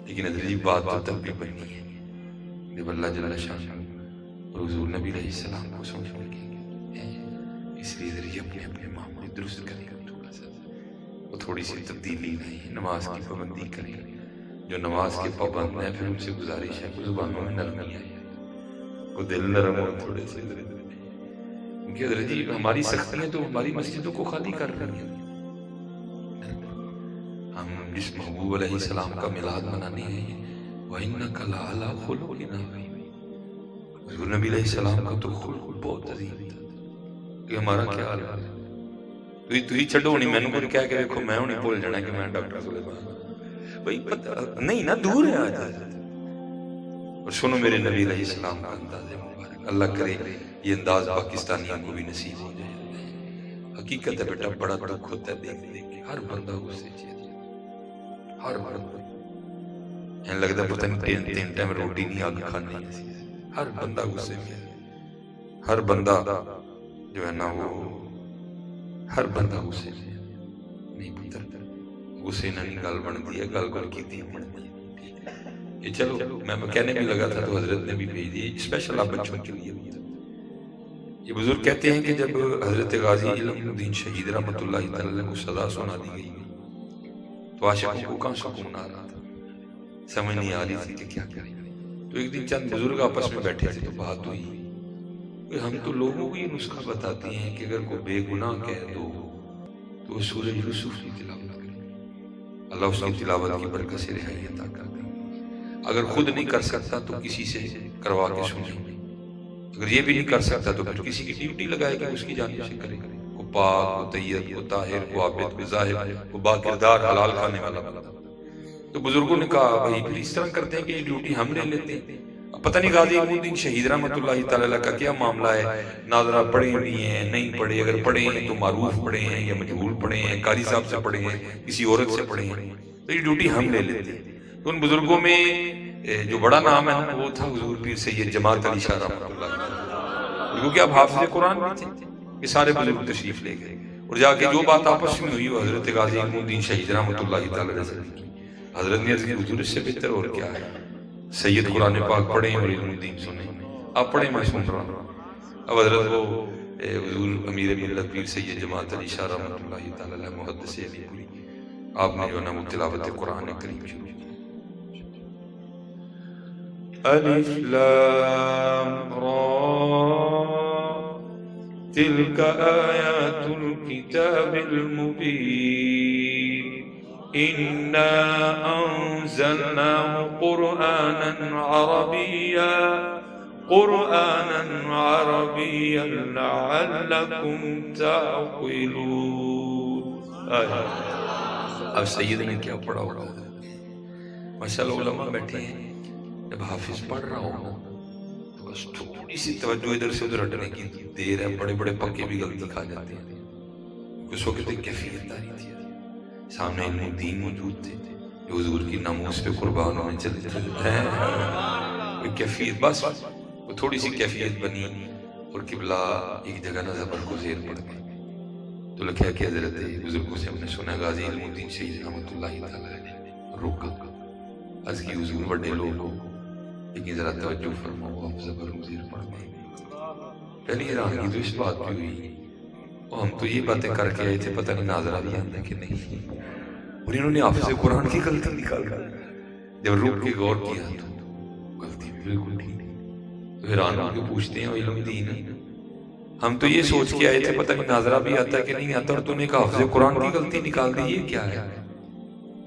لیکن حضرت جی بات تو تب بھی بنی ہے جب اللہ جل شانہ اور حضور نبی علیہ السلام کو سن گے، اس لیے حضرت جی اپنے اپنے معاملے درست کریں گے، تھوڑا سا وہ تھوڑی سی تبدیلی نہیں، نماز کی پابندی کریں۔ جو نماز کے پابند ہیں پھر ان سے گزارش ہے کہ زبانوں میں نرمی آئے، وہ دل نرم ہو تھوڑے سے حضرت، کیونکہ حضرت جی ہماری سختیاں تو ہماری مسجدوں کو خالی کر رہی ہیں۔ ہم جس محبوب علیہ السلام کا میلاد منانے ہیں، وَإِنَّكَ لَعَلَىٰ خُلُقٍ عَظِيمٍ، حضور نبی علیہ السلام کا تو خلق بہت عظیم تھا کہ ہمارا کیا حال ہے؟ تو ہی چھڑو نہیں، میں نے کوئی کہہ کے دیکھو میں انہیں بھول جانا کہ میں ڈاکٹر سلیمان بھائی نہیں نا، دور ہے آج۔ اور سنو میرے نبی علیہ السلام کا انداز مبارک، اللہ کرے یہ انداز پاکستانیوں کو بھی نصیب ہو جائے۔ حقیقت ہے بیٹا، بڑا دکھ ہوتا ہے دیکھ دیکھ کے ہر بندہ غصے چیز، ہر بندہ این لگتا ہے پتہ نہیں تین ٹائم روٹی نہیں آگ کھانے، ہر بندہ غصے میں، ہر بندہ جو ہے نا وہ ہر بندہ غصے میں نہیں پتر، غصے نہ نہیں گل بن دی ہے، گل گل کی تھی بن دی۔ یہ چلو میں کہنے بھی لگا تھا تو حضرت نے بھی بھیج دی اسپیشل آپ بچوں کے لیے۔ یہ بزرگ کہتے ہیں کہ جب حضرت غازی علم الدین شہید رحمۃ اللہ تعالی کو سزا سنا دی گئی تو عاشقوں کو کہاں سکون آ رہا تھا، سمجھ نہیں آ رہی تھی کہ کیا کریں۔ تو ایک دن چند بزرگ آپس میں بیٹھے تھے تو بات ہوئی کہ ہم تو لوگوں کو یہ نسخہ بتاتے ہیں کہ اگر کوئی بے گناہ کہہ دو تو وہ سورہ یوسف کی تلاوت کرے، اللہ اس کی تلاوت کی برکت سے رہائی عطا کر دے۔ اگر خود نہیں کر سکتا تو کسی سے کروا کے سنیں، اگر یہ بھی نہیں کر سکتا تو پھر کسی کی ڈیوٹی لگائے گا، اس کی جانب سے کرے، کو پاک، کو طیب، کو طاہر، کو عابد، کو زاہد، کو با کردار حلال کھانے والا بندہ۔ تو بزرگوں نے کہا بھائی پھر اس طرح کرتے ہیں کہ یہ ڈیوٹی ہم لے لیتے ہیں۔ اب پتہ نہیں غازی علم الدین شہید رحمۃ اللہ تعالی کا کیا معاملہ ہے، ناظرہ پڑھے بھی ہیں نہیں پڑھے، اگر پڑھے ہیں تو معروف پڑھے ہیں یا مجہول پڑھے ہیں، قاری صاحب سے پڑھے ہیں، کسی عورت سے پڑھے ہیں، تو یہ ڈیوٹی ہم لے لیتے ہیں۔ تو ان بزرگوں میں جو بڑا نام ہے وہ تھا حضور پیر سید جماعت علی شاہ رحمۃ اللہ علیہ، کیونکہ اب حافظ قرآن بھی تھے، یہ سارے بزرگ تشریف لے گئے اور جا کے جو بات آپس میں ہوئی وہ حضرت غازی علم الدین شہید رحمۃ اللہ تعالی علیہ کی۔ حضرت نے عرض کی حضور اس سے بہتر اور کیا ہے، سید قرآن پاک پڑھیں اور علم الدین سنیں، آپ پڑھیں میں سن رہا ہوں۔ اب حضرت وہ حضور امیر ملت پیر سید جماعت علی شاہ رحمۃ اللہ تعالی علیہ محدث علی پوری، آپ نے جو ہے نا وہ تلاوت قرآن کریم شروع کی۔ الف لام را تلك آیات الكتاب المبین إنا أنزلناه قرآنا عربيا لعلكم تعقلون۔ اب سید نے کیا پڑھا ہوگا، ماشاءاللہ علماء بیٹھے ہیں، جب حافظ پڑھ رہا ہو تو بس تھوڑی سی توجہ ادھر سے ادھر ہٹنے کی دیر ہے، بڑے بڑے پکے بھی غلطی کھا جاتے ہیں۔ اس وقت ایک کیفیت آ رہی تھی، سامنے علم الدین موجود تھے جو حضور کی ناموس پہ قربان ہونے چلے ہیں، کوئی کیفیت، بس وہ تھوڑی سی کیفیت بنی اور قبلہ ایک جگہ نہ زبر کو زیر پڑ گئے۔ تو لکھا کہ حضرت بزرگوں سے ہم نے سنا غازی علم الدین شہید رحمۃ اللہ تعالی علیہ رکا از کی حضور بڑے لوگ ہو لیکن ذرا توجہ فرماؤ، آپ زبر کو زیر پڑ گئے۔ پہلی حیرانگی تو اس بات پہ ہوئی، ہم تو یہ باتیں کر کے آئے تھے، پتہ نہیں ناظرہ بھی آتا ہے کہ نہیں، اور انہوں نے حافظ قرآن کی غلطی نکال کر جب روک کے غور کیا تو غلطی بالکل ٹھیک ہے۔ تو حیران ہو کے پوچھتے ہیں علم دین، ہم تو یہ سوچ کے آئے تھے پتہ نہیں ناظرہ بھی آتا ہے کہ نہیں آتا، اور تو نے کہا حافظ قرآن کی غلطی نکال دی، یہ کیا ہے؟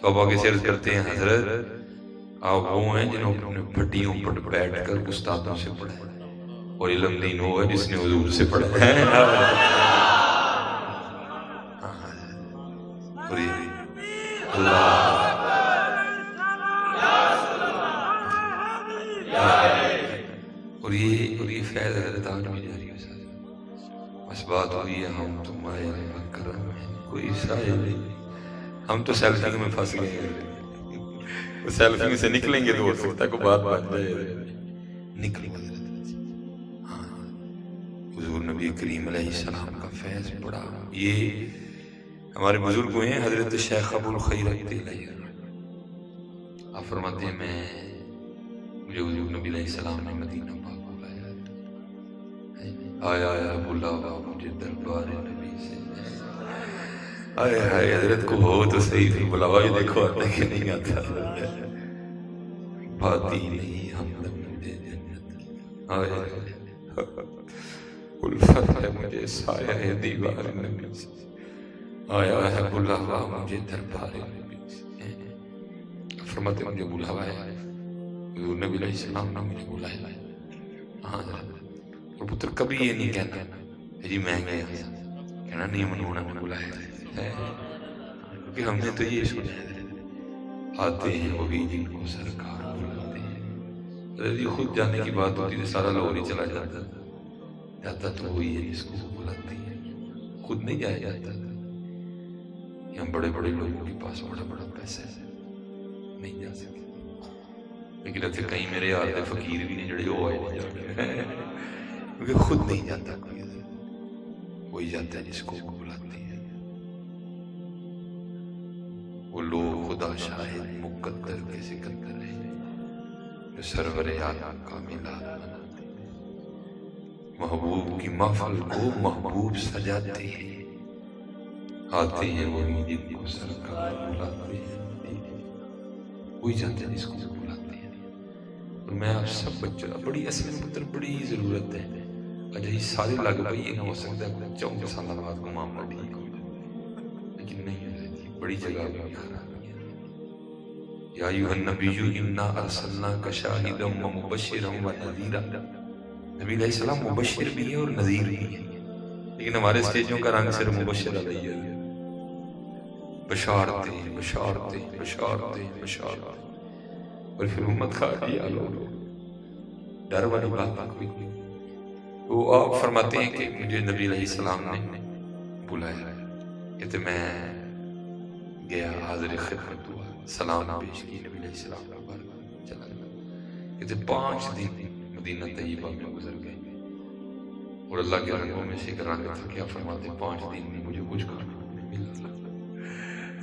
تو اب آگے سے عرض کرتے ہیں حضرت آپ وہ ہیں جنہوں نے پھٹیوں پر بیٹھ کر استادوں سے پڑھا ہے، اور علم دین وہ ہے جس نے حضور سے پڑھا ہے۔ اور یہ فیض حضرت آج بھی جاری ہے۔ بس بات ہوئی ہے ہم تم آئے کرم ہے کوئی سائل نہیں، ہم تو سیلفی میں پھنس گئے ہیں، سیلفی سے نکلیں گے تو ہو سکتا ہے کوئی بات بن جائے، نکلیں گے۔ ہاں حضور نبی کریم علیہ السلام کا فیض بڑا، یہ ہمارے بزرگ ہوئے ہیں حضرت شیخ ابو الخیر آپ فرماتے ہیں مجھے حضور نبی علیہ السلام نے مدینہ پاک بلایا، آیا بلاوا مجھے دربار نبی سے، آئے ہائے حضرت کو ہو تو صحیح تھی بلاوا ہی دیکھو آتا کہ نہیں آتا، پاتی نہیں ہمدم مجھے جنت، آئے الفت ہے مجھے سایہ ہے دیوار نبی سے، آیا ہے بلاوا مجھے دربار نبی سے، فرماتے مجھے بلاوا ہے حضور نبی علیہ السلام نے مجھے بلایا ہے، ہاں اور پتر کبھی یہ نہیں کہنا جی میں گیا، کہنا نہیں انہوں نے بلایا ہے، کیونکہ ہم نے تو یہ سنا ہے آتے ہیں وہی جن کو سرکار بلاتے ہیں، حضرت یہ خود جانے کی بات ہوتی ہے سارا لاہور ہی چلا جاتا تو وہی ہے جس کو بلاتے ہیں، خود نہیں جایا جاتا، یہاں بڑے بڑے لوگوں کے پاس بڑا بڑا پیسہ ہے نہیں جا سکے، لیکن اتنے کئی میرے یار دے فقیر بھی نہیں جڑے وہ آئے نہیں جاتے، کیونکہ خود نہیں جاتا کوئی، وہی جاتا ہے جس کو بلاتے ہیں، وہ لوگ خدا شاہد مقدر کے سکندر ہیں جو سرور عالم کا میلاد مناتے ہیں، محبوب کی محفل کو محبوب سجاتے ہیں، آتے ہیں وہی جن کو سرکار بلاتے ہیں، وہی جاتے ہیں جس کو بلاتے ہیں، اور میں آپ سب بچوں بڑی اصل میں بڑی ضرورت ہے، اجا ہی سارے لگ پئی نہ ہو سکتا ہے 4 سال بعد کو معاملہ ٹھیک ہو جائے، لیکن نہیں رہتی بڑی جگہ بھی خراب ہے، یا ایھا النبی انا ارسلناک شاہدا ومبشرا ونذیرا، نبی علیہ السلام مبشر بھی ہیں اور نذیر بھی ہیں، لیکن ہمارے اسٹیجوں کا رنگ صرف مبشر علیہ ہے، بشارتیں بشارتیں بشارتیں بشارتیں، اور پھر امت کھا دیا لوگ، ڈر والی بات کوئی نہیں، وہ آپ فرماتے ہیں کہ مجھے نبی علیہ السلام نے بلایا، کہتے میں گیا حاضر خدمت ہوا، سلام پیش کی نبی علیہ السلام کا بار چلا گیا، کہتے 5 دن مدینہ طیبہ میں گزر گئے، اور اللہ کے رنگوں میں سے ایک رنگ تھا، کیا فرماتے 5 دن میں مجھے کچھ کھانا نہیں ملا،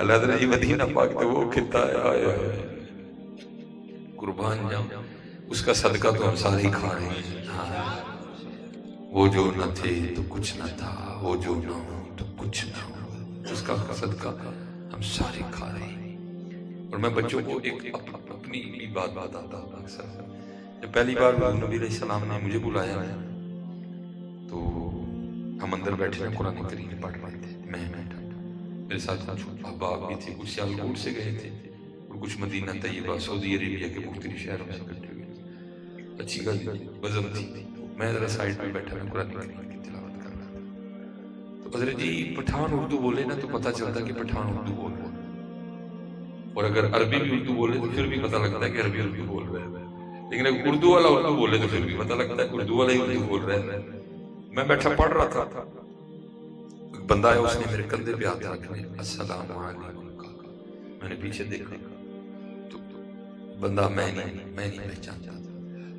اللہ تعالیٰ یہ مدینہ پاک تو وہ خطہ ہے، آیا ہے قربان جاؤں اس کا صدقہ تو ہم سارے کھا رہے ہیں، وہ جو نہ تھے تو کچھ نہ تھا، وہ جو نہ ہو تو کچھ نہ ہو، اس کا صدقہ ہم سارے کھا رہے ہیں، اور میں بچوں کو ایک اپنی بات بتاتا ہوں اکثر، جب پہلی بار نبی علیہ السلام نے مجھے بلایا تو ہم اندر بیٹھے ہیں قرآن کریم پڑھ رہے تھے، میں بیٹھا، میرے ساتھ کچھ احباب بھی تھے، کچھ سیالکوٹ سے گئے تھے اور کچھ مدینہ طیبہ سعودی عربیہ کے مختلف شہروں سے اکٹھے ہوئے، اچھی بزم تھی، میں ذرا سائڈ پہ بیٹھا میں قرآن کریم کی تلاوت کر رہا تھا، تو حضرت جی پٹھان اردو بولے نا تو پتہ چلتا کہ پٹھان اردو بول رہا ہے، اور اگر عربی بھی اردو بولے تو پھر بھی پتہ لگتا ہے کہ عربی اردو بول رہا ہے، لیکن اگر اردو والا اردو بولے تو پھر بھی پتہ لگتا ہے کہ اردو والا ہی اردو بول رہا ہے، میں بیٹھا پڑھ رہا تھا، بندہ ہے اس نے میرے کندھے پہ ہاتھ رکھنے السلام علیکم کہا، میں نے پیچھے دیکھا تو بندہ میں نہیں پہچانتا،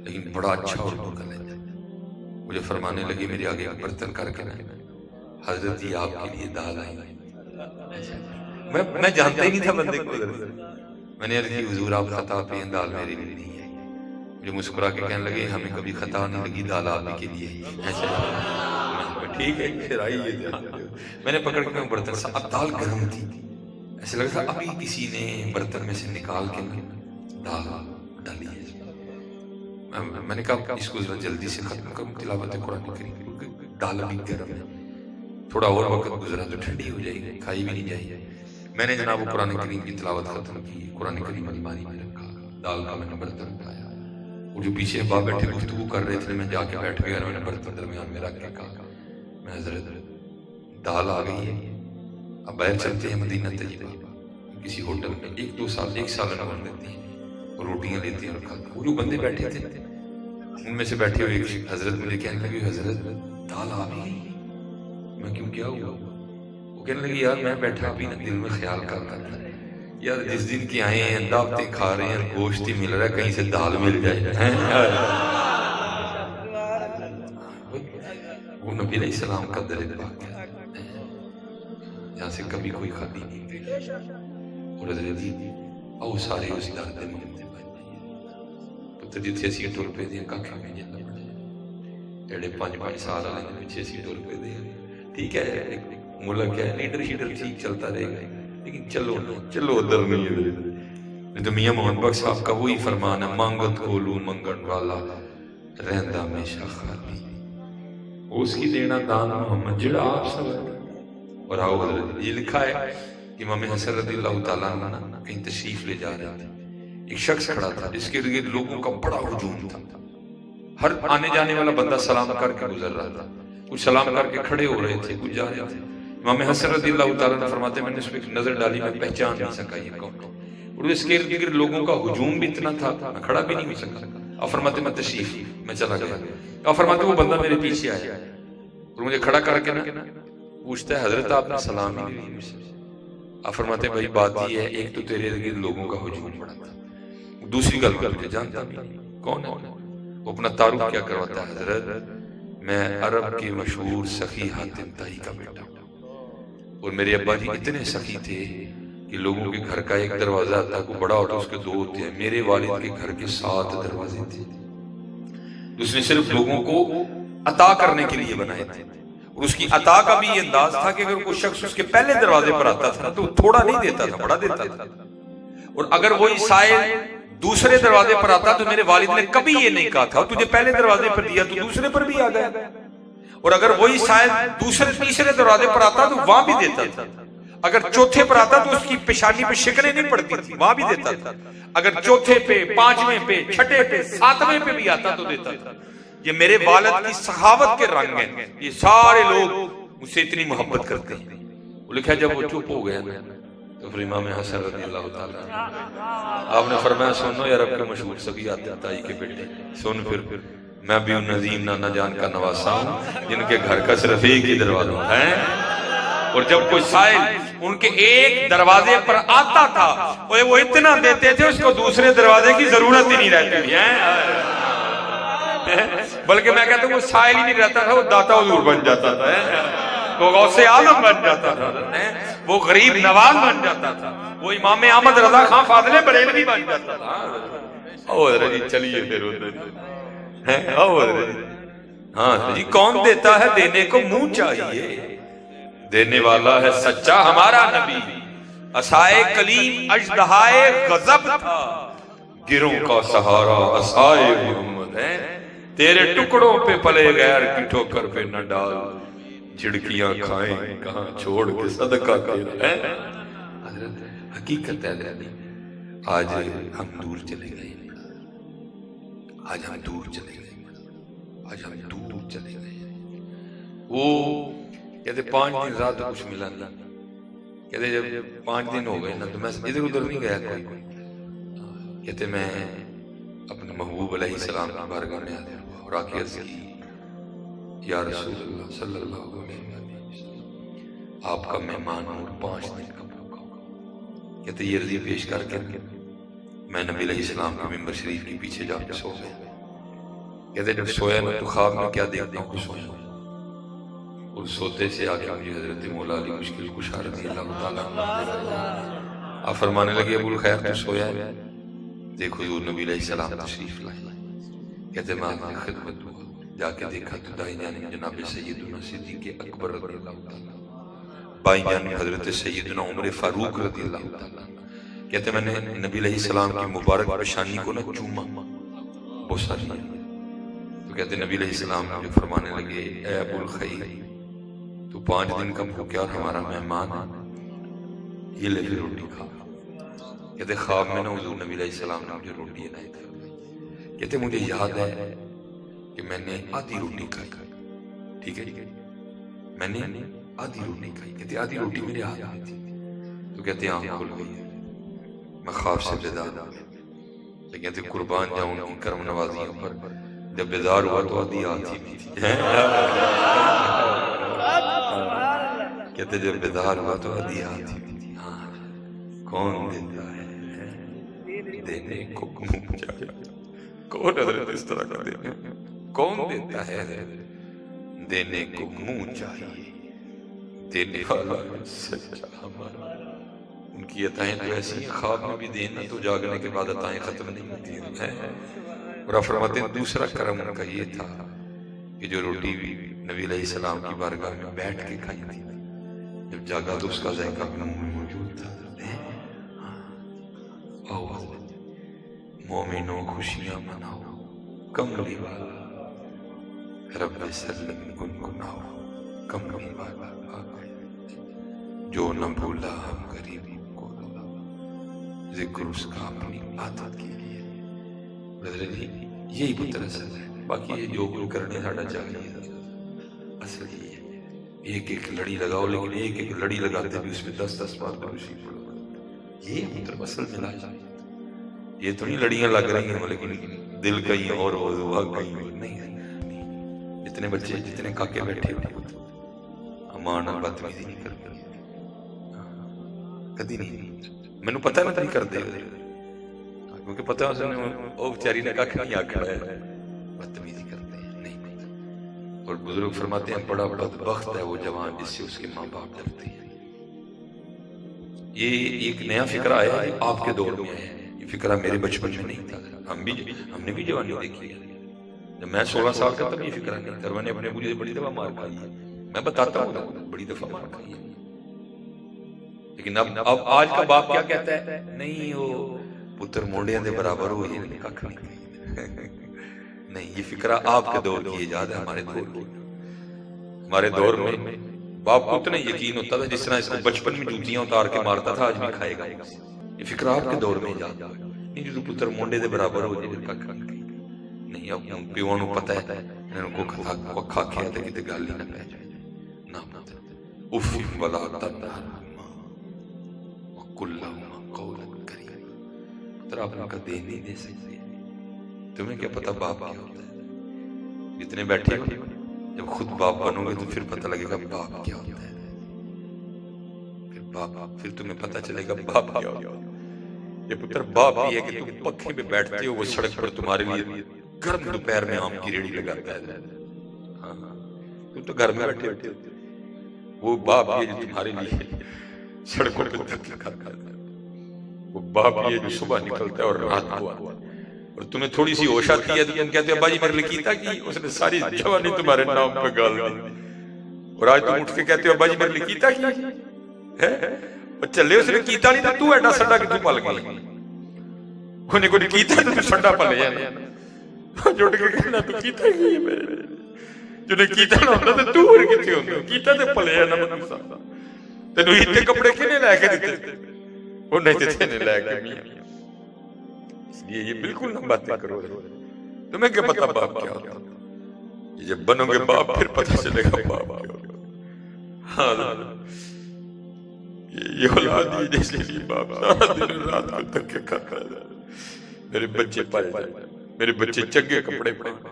لیکن بڑا اچھا اردو کا لیتا، مجھے فرمانے لگے میرے آگے ایک برتن کر کے حضرت جی آپ کے لیے دال آئی، میں جانتا ہی نہیں تھا بندے کو، میں نے عرض کی حضور آپ خطا پہ ہیں، دال میرے لیے نہیں ہے، مجھے مسکرا کے کہنے لگے ہمیں کبھی خطا نہیں لگی، دال آپ کے لیے ہی، ٹھیک ہے پھر آئیے، میں نے پکڑ کے برتن سے، اب دال گرم تھی، ایسے لگا تھا ابھی کسی نے برتن میں سے نکال کے دال ڈالی ہے، میں نے کہا اس کو ذرا جلدی سے ختم کروں تلاوت قرآن کریم، کیونکہ دال ابھی گرم ہے، تھوڑا اور وقت گزرا تو ٹھنڈی ہو جائے گی، کھائی بھی نہیں جائے گی، میں نے جناب قرآن کریم کی تلاوت ختم کی، قرآن کریم الماری میں رکھا، دال کا میں نے برتن اٹھایا، وہ جو پیچھے باپ بیٹھے گفتگو کر رہے تھے، میں جا کے بیٹھ گیا، میں نے برتن درمیان میں رکھ کے کہا میں حضرت دال آ گئی ہے، اب باہر چلتے ہیں مدینہ طیبہ، کسی ہوٹل میں 1 سال نمبر دیتے ہیں اور روٹیاں لیتے ہیں اور کھاتے ہیں، وہ جو بندے بیٹھے تھے ان میں سے بیٹھے ہوئے حضرت مجھے کہنے لگے حضرت دال آ گئی، میں کیوں کیا ہوا، وہ کہنے لگے یار میں بیٹھا بھی نا دل میں خیال کرتا تھا یار جس دن کی آئے ہیں دعوتیں کھا رہے ہیں گوشت ہی مل رہا ہے، کہیں سے دال مل جائے، وہ نبی علیہ السلام کا در پاک ہے جہاں سے کبھی کوئی خالی نہیں گئی، اور حضرت آؤ سارے اس درد منگتے پتر جتھے اسی ٹر پہ دیا کاکھا میں جانا ایڑے 5 سال آنے پیچھے اسی ٹر پہ دیا ٹھیک ہے ایک ملک ہے لیڈر شیڈر ٹھیک چلتا رہے گا لیکن چلو ادھر نہیں ہے تو میاں محمد بخش صاحب کا وہی فرمان ہے مانگت کولو منگن والا رہندہ ہمیشہ خالی اس کی دینا دان محمد جڑا آپ سب اور آؤ حضرت یہ لکھا ہے کہ امام حسن رضی اللہ تعالیٰ عنہ کہیں تشریف لے جا رہے تھے ایک شخص کھڑا تھا جس کے ارد لوگوں کا بڑا ہجوم تھا ہر آنے جانے والا بندہ سلام کر کے گزر رہا تھا کچھ سلام کر کے کھڑے ہو رہے تھے کچھ جا رہے تھے امام حسن رضی اللہ تعالیٰ عنہ فرماتے میں نے اس پہ نظر ڈالی میں پہچان نہیں سکا یہ کون اور اس کے ارد گرد لوگوں کا ہجوم بھی اتنا تھا میں کھڑا بھی نہیں ہو سکا اور فرماتے میں تشریف میں چلا گیا اور فرماتے وہ بندہ میرے پیچھے آیا اور مجھے کھڑا کر کے نا پوچھتا ہے حضرت آپ نے سلام ہی نہیں مجھ سے آپ فرماتے ہیں بھائی بات یہ ہے ایک تو تیرے ارد لوگوں کا ہجوم بڑا تھا دوسری گل میں تجھے جانتا بھی کون ہے وہ اپنا تعارف کیا کرواتا ہے حضرت میں عرب کے مشہور سخی حاتم طائی کا بیٹا ہوں اور میرے ابا جی اتنے سخی تھے کہ لوگوں کے گھر کا ایک دروازہ تھا کوئی بڑا ہوتا اس کے 2 ہوتے ہیں میرے والد کے گھر کے 7 دروازے تھے اس نے صرف لوگوں کو عطا کرنے کے لیے بنائے تھے اور اس کی عطا کا بھی یہ انداز تھا کہ اگر کوئی شخص اس کے پہلے دروازے پر آتا تھا تو تھوڑا نہیں دیتا تھا بڑا دیتا تھا اور اگر وہی سائل دوسرے دروازے پر آتا تو میرے والد نے کبھی یہ نہیں کہا تھا تجھے پہلے دروازے پر دیا تو دوسرے پر بھی آ گیا اور اگر وہی سائل دوسرے تیسرے دروازے پر آتا تو وہاں بھی دیتا تھا اگر چوتھے پر آتا تو اس کی پیشانی پہ شکنیں نہیں پڑتی تھی وہاں بھی دیتا تھا اگر چوتھے پہ 5ویں پہ 6ٹھے پہ 7ویں پہ بھی آتا تو دیتا تھا یہ میرے والد کی سخاوت کے رنگ ہیں یہ سارے لوگ مجھ سے اتنی محبت کرتے ہیں وہ لکھا جب وہ چپ ہو گیا تو پھر امام حسن رضی اللہ تعالیٰ آپ نے فرمایا سنو یا رب کے مشہور سبھی آتے تائی کے بیٹے سن پھر میں بھی ان نظیم نانا جان کا نواسا ہوں جن کے گھر کا صرف ایک ہی دروازہ ہے اور جب کوئی سائل ان کے ایک دروازے پر آتا تھا وہ اتنا دیتے تھے اس کو دوسرے دروازے کی ضرورت ہی نہیں رہتی ہے بلکہ میں کہتا ہوں وہ سائل ہی نہیں رہتا تھا وہ داتا حضور بن جاتا تھا وہ غوث عالم بن جاتا تھا وہ غریب نواز بن جاتا تھا وہ امام احمد رضا خان فاضل بریلوی بن جاتا تھا جی چلیے پھر ہاں جی کون دیتا ہے دینے کو منہ چاہیے دینے والا ہے سچا ہمارا نبی عصائے کلیم اژدہائے غضب تھا گروں کا سہارا عصائے محمد ہے تیرے ٹکڑوں پہ پلے غیر کی ٹھوکر پہ نہ ڈال جھڑکیاں کھائیں کہاں چھوڑ کے صدقہ تیرا ہے حضرت حقیقت ہے آج ہم دور چلے گئے آج ہم دور چلے گئے وہ کہتے 5 دن رات کچھ ملا نہیں کہتے جب 5 دن ہو گئے نا تو میں ادھر ادھر نہیں گیا کوئی کہتے میں اپنے محبوب علیہ السلام کی بارگاہ میں حاضر ہوا اور آکے عرض کی یا رسول اللہ صلی اللہ علیہ وسلم آپ کا مہمان اور 5 دن کا بھوکا ہوگا کہتے یہ عرضی پیش کر کے میں نبی علیہ السلام کے ممبر شریف کے پیچھے جا کے سو گیا کہتے جب سویا میں تو خواب میں کیا دیکھتا ہوں کہ سویا اور سوتے سے آگے مجھے حضرت مولا علی مشکل کشا رضی اللہ تعالیٰ آپ فرمانے لگے ابو الخیر تو سویا ہے دیکھو حضور نبی علیہ السلام تشریف لائے کہتے میں آپ نے خدمت ہوا جا کے دیکھا تو دائیں جانب جناب سیدنا صدیق اکبر رضی اللہ تعالیٰ بائیں جانب حضرت سیدنا عمر فاروق رضی اللہ تعالیٰ کہتے میں نے نبی علیہ السلام کی مبارک پیشانی کو نہ چوما بوسا لیا تو کہتے نبی علیہ السلام مجھے فرمانے لگے اے ابو الخیر تو 5 دن کا بھوکیا اور ہمارا مہمان یہ لے پھر روٹی کھا کہتے خواب میں نہ حضور نبی علیہ السلام نے مجھے روٹی عنایت فرمائی کہتے مجھے یاد ہے کہ میں نے آدھی روٹی کھائی ٹھیک ہے میں نے آدھی روٹی کھائی کہتے آدھی روٹی میرے ہاتھ میں تھی تو کہتے آنکھ کھل گئی میں خواب سے بیدار ہوا لیکن کہتے قربان جاؤں ان کرم نوازیوں پر جب بیدار ہوا تو آدھی آتی بھی تھی کہتے جب بیدار ہوا تو آدھی آتی بھی تھی ہاں کون دیتا ہے دینے کو منہ چاہیے کون حضرت اس طرح کا دینے کون دیتا ہے دینے کو منہ چاہیے دینے والا سچا ہمارا ان کی عطائیں تو ایسی ہیں، خواب میں بھی دینا تو جاگنے کے بعد عطائیں ختم نہیں ہوتی ہیں۔ اور آپ فرماتے ہیں دوسرا کرم ان کا یہ تھا کہ جو روٹی بھی نبی علیہ السلام کی بارگاہ میں بیٹھ کے کھائی تھی، جب جاگا تو اس کا ذائقہ اپنے منہ میں موجود تھا۔ مومنوں خوشیاں مناؤ، کملی والا رب سلم گنگناؤ، کملی والا جو نہ بھولا ہم غریب کو ذکر اس کا اپنی عادت کے لیے۔ بدر جی یہی پتر اصل ہے، باقی یہ جو کچھ کرنے ساڑھا چاہیے اصل یہ ہے۔ ایک ایک لڑی لگاؤ، لیکن ایک ایک لڑی لگاتے بھی اس میں 10 بار دروشی پڑھو، یہ پتر اصل ملا جائے۔ یہ تو نہیں لڑیاں لگ رہی ہیں لیکن دل کہیں اور ہو، دعا کہیں اور نہیں ہے۔ جتنے بچے جتنے کاکے بیٹھے ہوتے امان بدتمیزی نہیں کرتے، کدی نہیں، مینوں پتہ نہ نہیں کرتے، کیونکہ پتہ وہ بیچاری نے کاکھ نہیں آکھا ہے، بدتمیزی کرتے ہیں نہیں۔ اور بزرگ فرماتے ہیں بڑا بدبخت ہے وہ جوان جس سے اس کے ماں باپ ڈرتے ہیں۔ یہ ایک نیا فکر آیا ہے، آپ کے دور میں ہے، یہ فکرہ میرے بچپن میں نہیں تھا۔ ہم نے بھی جوانی دیکھی ہے، جب میں 16 سال کا تب یہ فکرہ نہیں تھا، میں نے اپنے ابو سے بڑی دفعہ مار کھائی ہے، میں بتاتا ہوں بڑی دفعہ مار کھائی ہے۔ لیکن اب آج کا باپ کیا کہتا ہے؟ نہیں وہ پتر مونڈیاں دے برابر ہو، یہ نہیں کھا نہیں، یہ فکرہ آپ کے دور کی ایجاد ہے، ہمارے دور کی۔ ہمارے دور میں باپ کو اتنا یقین ہوتا تھا جس طرح اس کو بچپن میں جوتیاں اتار کے مارتا تھا، آج بھی کھائے گا۔ یہ فکرہ آپ کے دور میں ایجاد ہے، نہیں جو پتر مونڈے دے برابر ہو جائے پھر کھا نہیں۔ اب پیوں نو پتہ ہے انہوں کو کھا کے آتے کتے گالی نہ پہ جائے نہ پتہ اف ولا تنہرہما وقلہما قولا کریما۔ پتر آپ ان کا دے نہیں دے سکتے، تمہیں کیا پتہ باپ کیا ہوتا ہے؟ جتنے بیٹھے ہو جب خود باپ بنو گے تو پھر پتہ لگے گا باپ کیا ہوتا ہے، پھر تمہیں پتہ چلے گا باپ کیا ہوتا ہے۔ یہ پتر باپ ہی ہے کہ تم پکھے پہ بیٹھتے ہو، وہ سڑک پر تمہارے لیے گرم دوپہر میں آم کی ریڑھی لگاتا ہے، تم تو گھر میں بیٹھے ہوتے ہو۔ وہ باپ ہی ہے جو تمہارے لیے سڑکوں پہ دھکے کھاتا ہے، وہ باپ ہی ہے جو صبح نکلتا ہے اور رات کو آتا ہے، اور تمہیں تھوڑی سی ہوش آتی ہے تو تم کہتے ہو ابا جی میرے لیے کیتا کی، اس نے ساری جوانی تمہارے نام پہ گال دی، اور آج تم اٹھ کے کہتے ہو ابا جی میرے لیے کیتا کی ہے، چلے اس نے کیتا نہیں تو تو ایڈا سڑا کہ تو پل گئی، انہیں کوئی کیتا تو سڑا پلے جانا، جڑ کے کہنا تو کیتا کی ہے میرے لیے، جو نے کیتا نہ ہوتا تو تو اور کتے ہوتا، کیتا تو پلے جانا مطلب سا تینو ہیتے کپڑے کنے لے کے دیتے، وہ نہیں دیتے نے لے کے میاں۔ اس لیے یہ بالکل نہ باتیں کرو، تمہیں کیا پتا باپ کیا ہوتا، جب بنو گے باپ پھر پتہ چلے گا باپ کیا ہوتا۔ یہ اولاد ہی جس لیے باپ سارا دن رات کو دھکے کھاتا ہے، میرے بچے پائے جائے، میرے بچے چنگے کپڑے پہنے،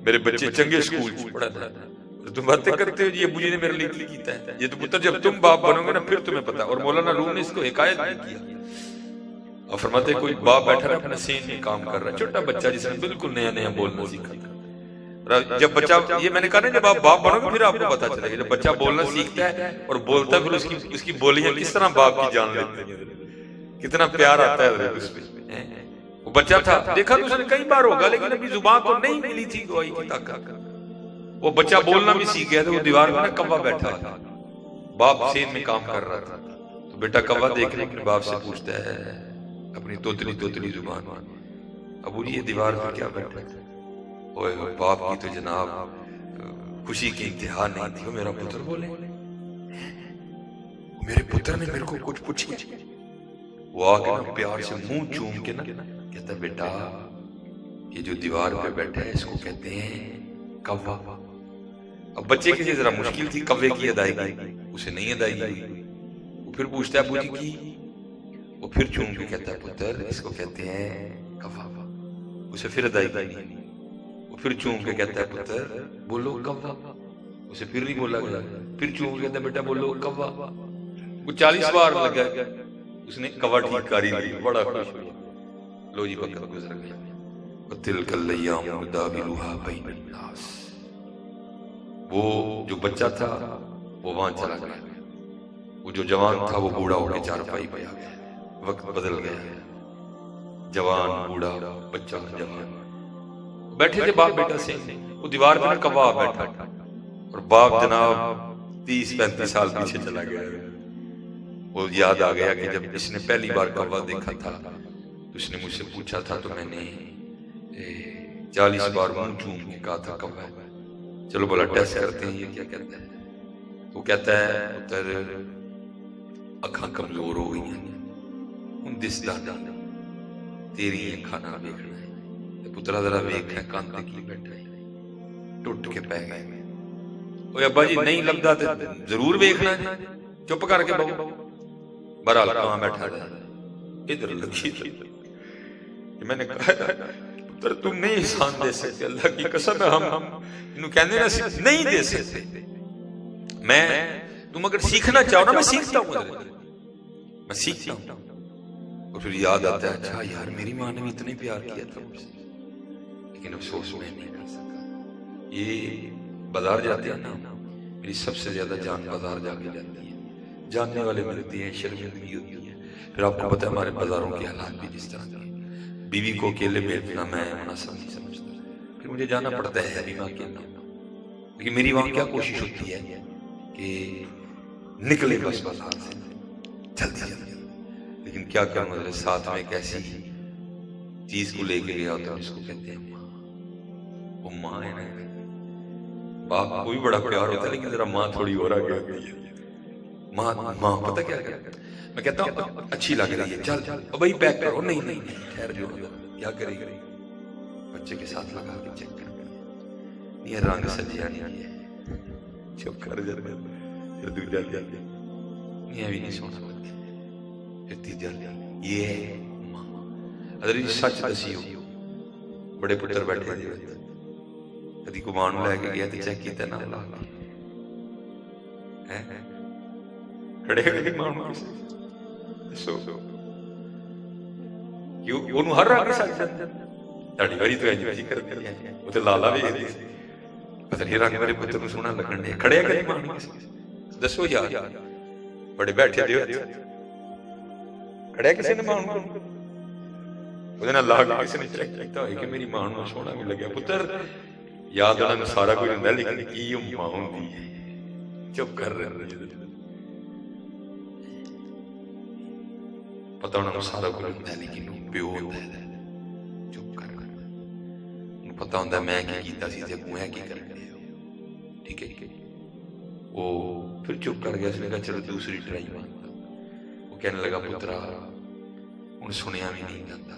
میرے بچے چنگے سکول پڑھا جائے، تم باتیں کرتے ہو جی ابو جی نے میرے لیے کیتا ہے۔ یہ تو پتر جب تم باپ بنو گے نا پھر تمہیں پتا۔ اور مولانا روم نے اس کو حکایت بھی کیا، اور فرماتے کوئی باپ بیٹھا رہا اپنا سین میں کام کر رہا ہے، چھوٹا بچہ جس نے بالکل نیا نیا بولنا سیکھا تھا، جب بچہ یہ میں نے کہا نا جب آپ باپ بنو گے پھر آپ کو پتا چلے گا، جب بچہ بولنا سیکھتا ہے اور بولتا ہے پھر اس کی بولیاں کس طرح باپ کی جان لیتے ہیں، کتنا پیار آتا ہے اس پہ۔ وہ بچہ تھا دیکھا تو اس نے کئی بار ہوگا لیکن ابھی زبان کو نہیں ملی تھی گواہی کی طاقت، وہ بچہ بولنا بھی سیکھ گیا، تو وہ دیوار میں کوا بیٹھا تھا، باپ سین میں کام کر رہا تھا، تو بیٹا کوا دیکھنے اپنے باپ سے پوچھتا ہے اپنی توتلی زبان میں، ابو جی یہ دیوار پہ کیا بیٹھا تھا؟ اوے باپ کی تو جناب خوشی کی انتہا نہیں تھی، وہ میرا پتر بولے، میرے پتر نے میرے کو کچھ پوچھا، وہ آ کے نا پیار سے منہ چوم کے نا کہتا بیٹا یہ جو دیوار پہ بیٹھا ہے اس کو کہتے ہیں کوا۔ اب بچے کے لیے ذرا مشکل تھی کوے کی ادائیگی، اسے نہیں ادائیگی ہوئی، وہ پھر پوچھتا ہے ابو جی کی، وہ پھر چوم کے کہتا ہے پتر اس کو کہتے ہیں کوا، اسے پھر ادائیگی نہیں، وہ پھر چوم کے کہتا ہے پتر بولو کوا، اسے پھر نہیں بولا گیا، پھر چوم کے کہتا ہے بیٹا بولو کوا، وہ 40 بار لگا، اس نے کوا ٹھیک کاری دی، بڑا خوش ہوا، لو جی وقت گزر گیا۔ وَتِلْكَ الْأَيَّامُ نُدَاوِلُهَا بَيْنَ النَّاسِ، وہ جو بچہ تھا وہ وہاں چلا گیا، وہ جو جوان تھا وہ بوڑھا ہو کے چارپائی پہ آ گیا. وقت بدل گیا. جوان بوڑھا بچہ جوان بیٹھے تھے باپ بیٹا سے. وہ دیوار پہ نا کباب بیٹھا اور باپ جناب 30-35 سال پیچھے چلا گیا. وہ یاد آ گیا کہ جب اس نے پہلی بار کبا دیکھا تھا تو اس نے مجھ سے پوچھا تھا تو میں نے 40 بار منہ چوم کے کہا تھا کبا ہے. چلو بولا ٹیسٹ کرتے ہیں یہ کیا کہتا ہے. وہ کہتا ہے پتر اکھاں کمزور ہو گئی ہیں ان دسدا تیری اکھاں نہ ویکھنا ہے. پترا ذرا ویکھ ہے کان تے کی بیٹھا ہے. ٹوٹ کے پہ گئے. اوے ابا جی نہیں لگدا تے ضرور ویکھنا ہے. چپ کر کے بہو. بہرحال کہاں بیٹھا رہا ادھر لگی تھی. میں نے کہا پتر تم نہیں احسان دے سکتے اللہ کی قسم ہے. ہم انہوں کہنے نا نہیں دے سکتے. میں تم اگر سیکھنا چاہو نا میں سیکھتا ہوں. میں سیکھتا ہوں. اور پھر یاد آتا ہے اچھا یار میری ماں نے بھی اتنے پیار کیا تھا مجھ سے لیکن افسوس میں نہیں کر سکا. یہ بازار جاتے ہیں نا میری سب سے زیادہ جان بازار جا کے جاتی ہے. جاننے والے ملتے ہیں شرمندگی ہوتی ہے. پھر آپ کو پتہ ہے ہمارے بازاروں کے حالات بھی جس طرح کے. بیوی کو اکیلے بھیجنا میں مناسب نہیں سمجھتا. پھر مجھے جانا پڑتا ہے ابھی ماں کے اندر. لیکن میری وہاں کیا کوشش ہوتی ہے کہ نکلے بس بازار سے جلدی جلدی. لیکن کیا کروں میرے ساتھ میں ایک ایسی چیز کو لے کے گیا ہوتا ہے جس کو کہتے ہیں ماں. وہ ماں ہے نا. باپ کو بھی بڑا پیار ہوتا ہے لیکن ذرا ماں تھوڑی اور آگے ہوتی ہے. ماں پتہ کیا کرتا ہے. میں کہتا ہوں اچھی لگ رہی ہے چل بھائی پیک کرو. نہیں نہیں ٹھہر جو کیا کرے گی بچے کے ساتھ لگا کے چیک کر یہ رنگ سجیا نہیں ہے. چپ کر جا پھر دوجا لیا نہیں ابھی نہیں سونا پھر تیجا لیا. یہ ہے ماں. اگر سچ دسی ہو بڑے پتر بیٹھے دے کدی کمان لے کے گیا تو چیک کیتا نہ لا کھڑے کدی ماں سو کیوں انہوں ہر رنگ سچ تاڑی باری تو انج جی کر دیا وہ تے لالا بھی پتہ نہیں رنگ میرے پتر کو سونا لگن دے. کھڑے کدی ماں دسو یار بڑے بیٹھے دے کھڑے کسی نے ماں کو وہ نہ لا کے کسی نے چیک کیتا ہے کہ میری ماں نو سونا بھی لگیا. پتر یاد انہوں سارا کوئی ہوندا لیکن کی ماں ہوندی ہے. چپ کر رہے پتہ انہوں سارا کوئی ہوندا لیکن پیو ہوندا ہے. چپ کر انہوں پتہ ہوندا میں کی کیتا سی تے میں کی کر رہے ہو. ٹھیک ہے وہ پھر چپ کر گیا. اس نے کہا چلو دوسری ٹرائی مارتا. وہ کہنے لگا پترا ہن سنیا بھی نہیں جاتا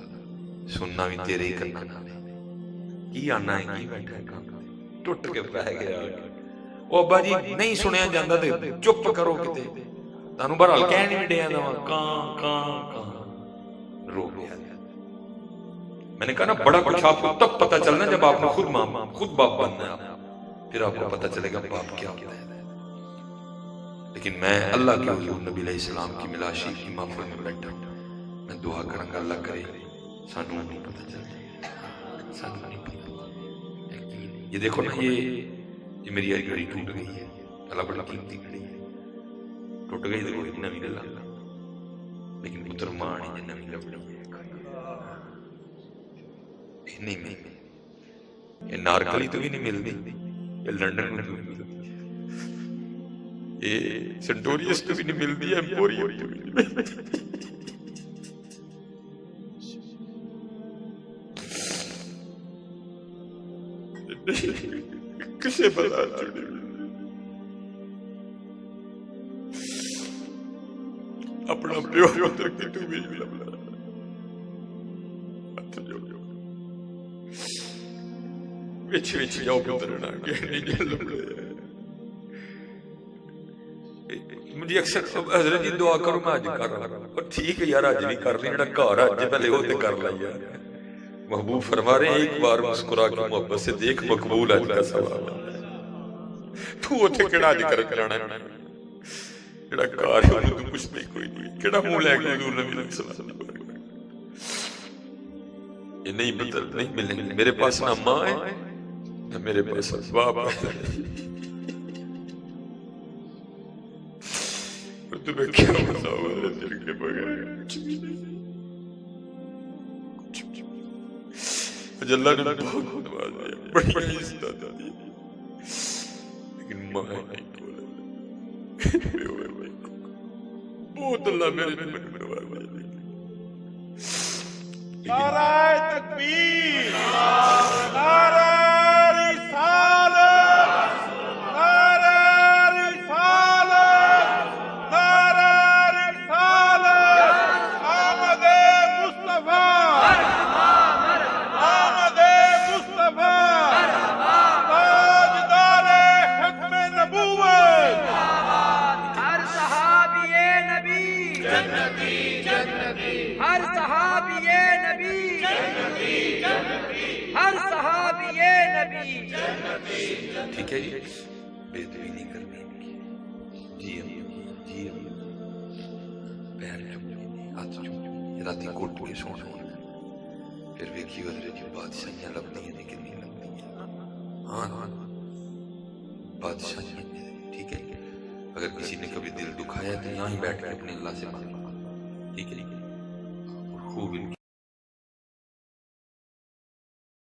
سننا بھی تیرے ہی کرنا نہ کی آنا ہے کی بیٹھا ہے کام ٹوٹ کے پہ گیا. او ابا جی نہیں سنیا جاندہ تے چپ کرو کتے تانوں بہرحال کہن بھی ڈیا دا کان کان کان رو گیا. میں نے کہا نا بڑا کچھ آپ کو تب پتہ چلنا جب آپ نے خود ماں خود باپ بننا ہے. پھر آپ کو پتہ چلے گا باپ کیا ہوتا ہے. لیکن میں اللہ کے حضور نبی علیہ السلام کی ملاشی کی محفل میں بیٹھا ہوں. میں دعا کروں گا اللہ کرے سانوں نہیں پتہ چلتا سانوں نہیں پتہ. یہ دیکھو نا یہ میری آئی گھڑی ٹوٹ گئی ہے. اللہ بڑا قیمتی گھڑی ہے. ٹوٹ گئی تو کوئی نوی لے لا لیکن پتر ماں نہیں نوی لبڑی نہیں ملتی. یہ نارکلی تو بھی نہیں ملتی. یہ لنڈن میں تو بھی ملتی. یہ سنٹوریس تو بھی نہیں ملتی. ایمپوریم تو بھی نہیں ملتی. کسے بلا چڑے اپنا پیو تک تو بھی لبلا وچ وچ جاؤ پترنا کہ نہیں لبلا. مجھے اکثر حضرت جی دعا کرو میں آج کر رہا اور ٹھیک ہے یار آج نہیں کر رہی جڑا گھر اج پہلے وہ تے کر لا یار. محبوب فرما رہے ہیں ایک بار مسکرا کے محبت سے دیکھ مقبول اج کا ثواب ہے. تو اوتھے کیڑا اج کر جانا جڑا کار ہے تو کچھ نہیں کوئی نہیں کیڑا منہ لے کے حضور نبی علیہ السلام یہ نہیں بدل نہیں ملیں گے. میرے پاس نہ ماں ہے نہ میرے پاس باپ ہے. اور تمہیں کیا مساوات ہے دل کے بغیر؟ کچھ بھی نہیں۔ آج اللہ نے بہت نوازا ہے، بڑی عزت عطا دی، لیکن ماں نہیں بولا، بہت اللہ میرے دل میں نوازا ہے، نعرہ تکبیر، نعرہ رسالت، نعرہ رسالت، نعرہ رسالت، آمد مصطفیٰ، آمد مصطفیٰ، تاجدار ختم نبوت، ہر صحابی نبی جنتی جنتی، ہر صحابی نبی جنتی جنتی، ہر صحابی نبی جنتی۔ ٹھیک ہے جی، بے ادبی نہیں کرنی ان کی۔ جی جی پیر چومنے، ہاتھ چومنے، راتی کوٹ کے سونا، پھر ویکھی ادھر کی بادشاہیاں لبدی ہیں لیکن نہیں لبدی ہیں۔ ہاں بادشاہیاں، ٹھیک ہے۔ اگر کسی نے کبھی دل دکھایا تو یہاں ہی بیٹھ کے اپنے اللہ سے مانگنا، ٹھیک ہے، اور خوب ان کی